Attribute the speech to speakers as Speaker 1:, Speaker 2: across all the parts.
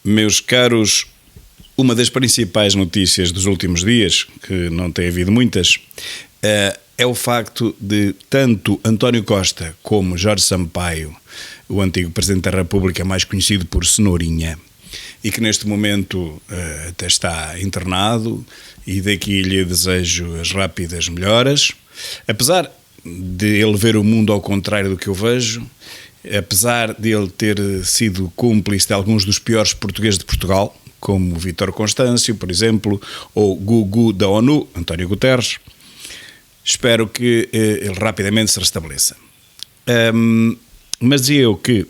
Speaker 1: Meus caros, uma das principais notícias dos últimos dias, que não tem havido muitas, é o facto de tanto António Costa como Jorge Sampaio, o antigo Presidente da República, mais conhecido por Cenourinha, e que neste momento até está internado, e daqui lhe desejo as rápidas melhoras, apesar de ele ver o mundo ao contrário do que eu vejo, apesar de ele ter sido cúmplice de alguns dos piores portugueses de Portugal, como Vítor Constâncio, por exemplo, ou Gugu da ONU, António Guterres, espero que ele rapidamente se restabeleça. Mas dizia eu que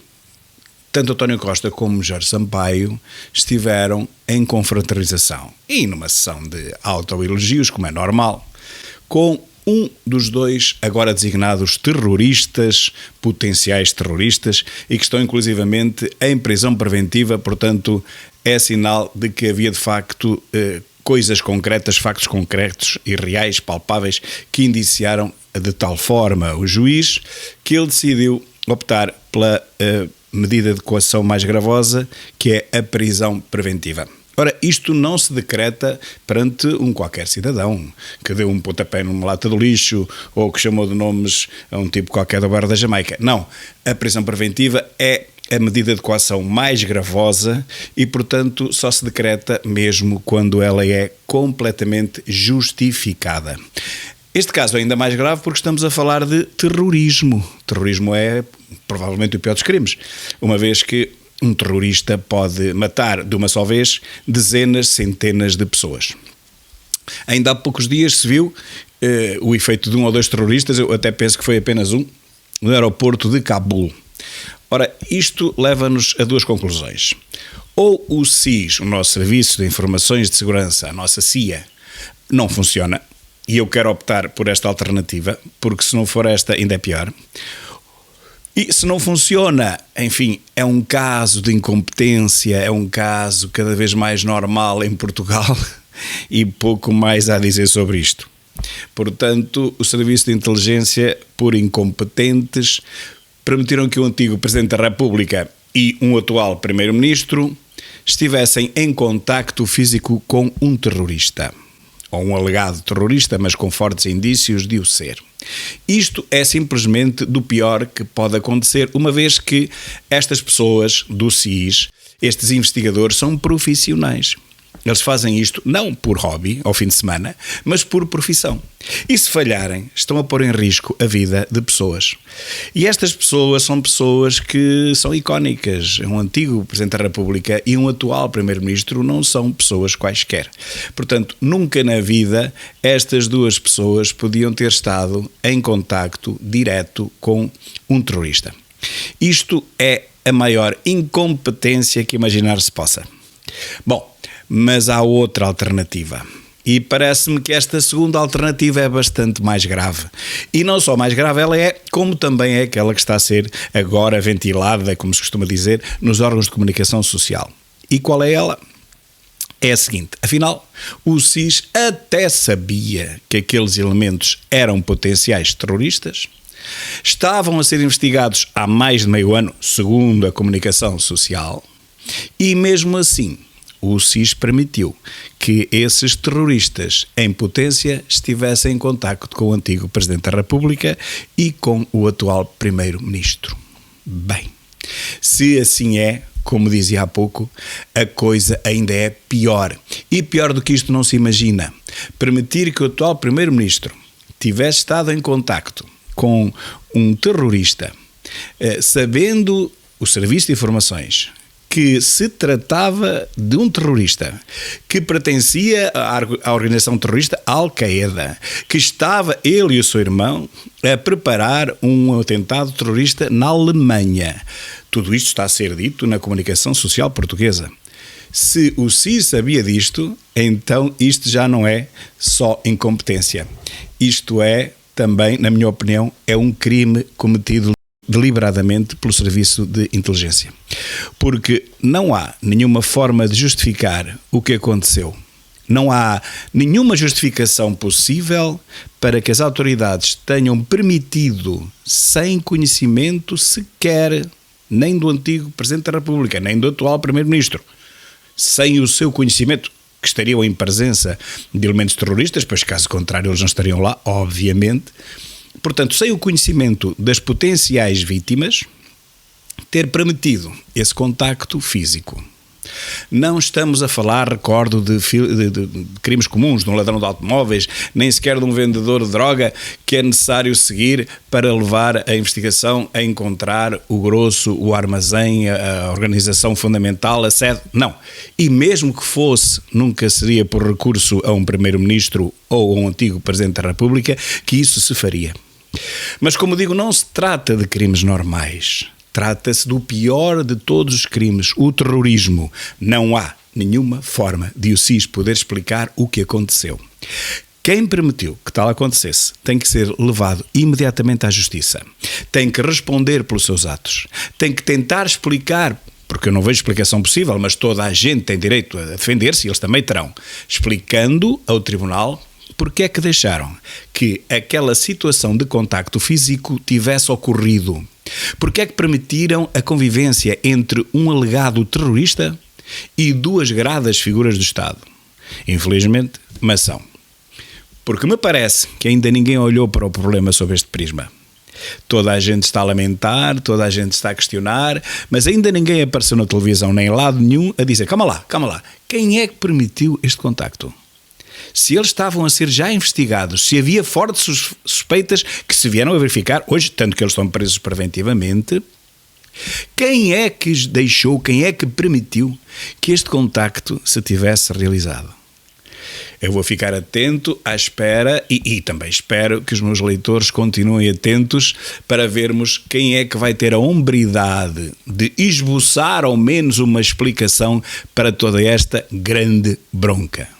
Speaker 1: tanto António Costa como Jorge Sampaio estiveram em confraternização e numa sessão de autoelogios, como é normal, com um dos dois agora designados terroristas, potenciais terroristas, e que estão inclusivamente em prisão preventiva, portanto é sinal de que havia de facto coisas concretas, factos concretos e reais, palpáveis, que indiciaram de tal forma o juiz que ele decidiu optar pela medida de coação mais gravosa, que é a prisão preventiva. Ora, isto não se decreta perante um qualquer cidadão que deu um pontapé numa lata do lixo ou que chamou de nomes a um tipo qualquer do bairro da Jamaica. Não, a prisão preventiva é a medida de coação mais gravosa e, portanto, só se decreta mesmo quando ela é completamente justificada. Este caso é ainda mais grave porque estamos a falar de terrorismo. Terrorismo é provavelmente o pior dos crimes, uma vez que um terrorista pode matar de uma só vez dezenas, centenas de pessoas. Ainda há poucos dias se viu o efeito de um ou dois terroristas, eu até penso que foi apenas um, no aeroporto de Cabul. Ora, isto leva-nos a duas conclusões. Ou o SIS, o nosso Serviço de Informações de Segurança, a nossa CIA, não funciona, e eu quero optar por esta alternativa, porque se não for esta ainda é pior. E se não funciona, enfim, é um caso de incompetência, é um caso cada vez mais normal em Portugal e pouco mais há a dizer sobre isto. Portanto, o Serviço de Inteligência, por incompetentes, permitiram que o antigo Presidente da República e um atual Primeiro-Ministro estivessem em contacto físico com um terrorista, ou um alegado terrorista, mas com fortes indícios de o ser. Isto é simplesmente do pior que pode acontecer, uma vez que estas pessoas do SIS, estes investigadores, são profissionais. Eles fazem isto não por hobby, ao fim de semana, mas por profissão. E se falharem, estão a pôr em risco a vida de pessoas. E estas pessoas são pessoas que são icónicas. Um antigo Presidente da República e um atual Primeiro-Ministro não são pessoas quaisquer. Portanto, nunca na vida estas duas pessoas podiam ter estado em contacto direto com um terrorista. Isto é a maior incompetência que imaginar se possa. Bom, mas há outra alternativa. E parece-me que esta segunda alternativa é bastante mais grave. E não só mais grave ela é, como também é aquela que está a ser agora ventilada, como se costuma dizer, nos órgãos de comunicação social. E qual é ela? É a seguinte: afinal, o SIS até sabia que aqueles elementos eram potenciais terroristas, estavam a ser investigados há mais de meio ano, segundo a comunicação social, e mesmo assim o SIS permitiu que esses terroristas em potência estivessem em contacto com o antigo Presidente da República e com o atual Primeiro-Ministro. Bem, se assim é, como dizia há pouco, a coisa ainda é pior. E pior do que isto não se imagina. Permitir que o atual Primeiro-Ministro tivesse estado em contacto com um terrorista, sabendo o Serviço de Informações que se tratava de um terrorista que pertencia à organização terrorista Al-Qaeda, que estava ele e o seu irmão a preparar um atentado terrorista na Alemanha. Tudo isto está a ser dito na comunicação social portuguesa. Se o SIS sabia disto, então isto já não é só incompetência. Isto é também, na minha opinião, é um crime cometido deliberadamente pelo Serviço de Inteligência. Porque não há nenhuma forma de justificar o que aconteceu. Não há nenhuma justificação possível para que as autoridades tenham permitido, sem conhecimento sequer, nem do antigo Presidente da República, nem do atual Primeiro-Ministro, sem o seu conhecimento, que estariam em presença de elementos terroristas, pois caso contrário eles não estariam lá, obviamente. Portanto, sem o conhecimento das potenciais vítimas, ter permitido esse contacto físico. Não estamos a falar, recordo, de crimes comuns, de um ladrão de automóveis, nem sequer de um vendedor de droga que é necessário seguir para levar a investigação a encontrar o grosso, o armazém, a organização fundamental, a sede. Não. E mesmo que fosse, nunca seria por recurso a um primeiro-ministro ou a um antigo presidente da República que isso se faria. Mas, como digo, não se trata de crimes normais. Trata-se do pior de todos os crimes, o terrorismo. Não há nenhuma forma de o SIS poder explicar o que aconteceu. Quem permitiu que tal acontecesse tem que ser levado imediatamente à justiça. Tem que responder pelos seus atos. Tem que tentar explicar, porque eu não vejo explicação possível, mas toda a gente tem direito a defender-se, e eles também terão, explicando ao tribunal porque é que deixaram que aquela situação de contacto físico tivesse ocorrido. Porque é que permitiram a convivência entre um alegado terrorista e duas gradas figuras do Estado? Infelizmente, mas são. Porque me parece que ainda ninguém olhou para o problema sob este prisma. Toda a gente está a lamentar, toda a gente está a questionar, mas ainda ninguém apareceu na televisão, nem em lado nenhum, a dizer, calma lá, quem é que permitiu este contacto? Se eles estavam a ser já investigados, se havia fortes suspeitas que se vieram a verificar hoje, tanto que eles estão presos preventivamente, quem é que deixou, quem é que permitiu que este contacto se tivesse realizado? Eu vou ficar atento à espera e também espero que os meus leitores continuem atentos para vermos quem é que vai ter a hombridade de esboçar ao menos uma explicação para toda esta grande bronca.